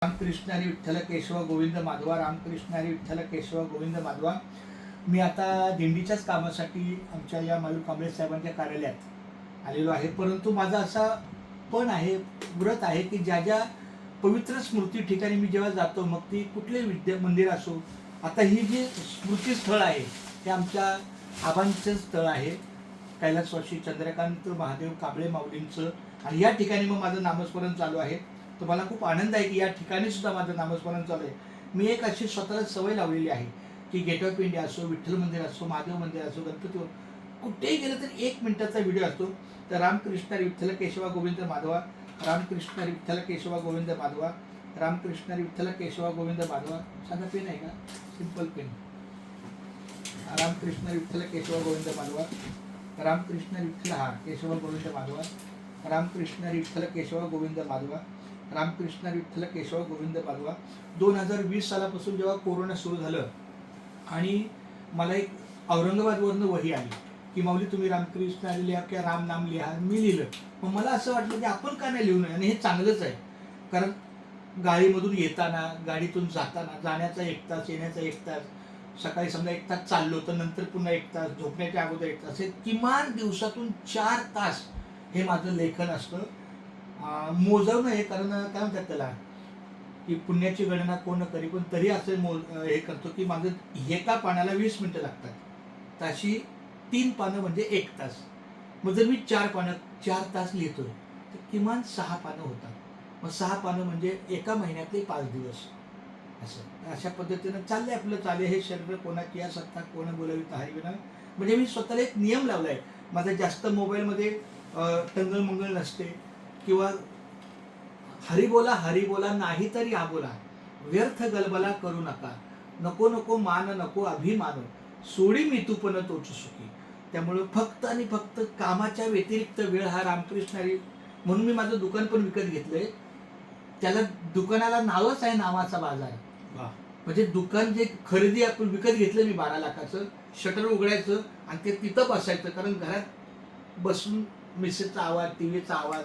रामकृष्ण हरी विठ्ठल केशव गोविंद माधवा, रामकृष्ण हरी विठ्ठल केशव गोविंद माधवा. मी आता दिंडीच्याच कामासाठी आमच्या या मयूर कांबळे साहेबांच्या कार्यालयात आलेलो आहे. परंतु माझा असा पण आहे, व्रत आहे की ज्या ज्या पवित्र स्मृती ठिकाणी मी जेव्हा जातो, मग ती कुठले मंदिर असो. आता ही जी स्मृतीस्थळ आहे ते आमच्या आबांचं स्थळ आहे, कैलासवासी चंद्रकांत महादेव कांबळे माऊलींचं. आणि या ठिकाणी मग माझं नामस्मरण चालू आहे. तर मला खूप आनंद आहे की या ठिकाणी सुद्धा माझं नामस्मरण चालू आहे. मी एक अशी स्वतःला सवय लावलेली आहे की गेट ऑफ इंडिया असो, विठ्ठल मंदिर असो, महादेव मंदिर असो, गणपती, कुठेही गेलं तर 1 मिनिटाचा व्हिडिओ असतो. तर रामकृष्ण हरी विठ्ठल केशवा गोविंद माधवा, रामकृष्ण हरी विठ्ठल केशवा गोविंद माधवा, रामकृष्ण हरी विठ्ठल केशवा गोविंद माधवा. साधा पेन आहे का? Simple pen. रामकृष्ण हरी विठ्ठल केशवा गोविंद माधवा, रामकृष्ण हरी विठ्ठल केशवा गोविंद माधवा, रामकृष्ण हरी विठ्ठल केशवा गोविंद माधवा, रामकृष्ण हरी विठ्ठल केशव गोविंद माधवा. 2020 सालापासून जेव्हा कोरोना सुरू झालं आणि मला एक औरंगाबादवरनं वही आली की माऊली तुम्ही रामकृष्ण हरी लिहा किंवा राम नाम लिहा. मी लिहिलं. मग मला असं वाटलं की आपण का नाही लिहू नये. आणि हे चांगलंच आहे, कारण गाडीमधून येताना, गाडीतून जाताना, जाण्याचा 1 तास, येण्याचा 1 तास, सकाळी समजा 1 तास चाललो तर नंतर पुन्हा 1 तास, झोपण्याच्या अगोदर 1 तास, हे किमान दिवसातून 4 तास हे माझं लेखन असतं. मोजवणं हे, कारण काय म्हणतात त्याला की पुण्याची गणना कोण करी, पण तरी असं हे करतो की माझं एका पानाला 20 मिनिटं लागतात. तशी 3 पानं म्हणजे 1 तास. मग जर मी 4 पानं 4 तास लिहितोय तर किमान 6 पानं होतात. मग 6 पानं म्हणजे एका महिन्यातले 5 दिवस. असं अशा पद्धतीनं चाललंय आपलं. चाले हे शरीर कोणाची या सत्ता कोण बोलावी तहारी विना. म्हणजे मी स्वतःला एक नियम लावलाय. माझा जास्त मोबाईलमध्ये टंगलमंगल नसते, किंवा हरी बोला नाही तरी आबोला, व्यर्थ गलबला करू नका, नको नको मान नको अभिमान, सोडी मी तू पण तोच सुखी. त्यामुळं फक्त आणि फक्त कामाच्या व्यतिरिक्त वेळ हा रामकृष्ण हरी. म्हणून मी माझं दुकान पण विकत घेतलंय. त्याला दुकानाला नावच आहे नावाचा बाजार. म्हणजे दुकान जे खरेदी आपण विकत घेतलं मी 12 लाखाचं, शटर उघडायचं आणि ते तिथं बसायचं, कारण घरात बसून मिसेसचा आवाज, टीव्हीचा आवाज,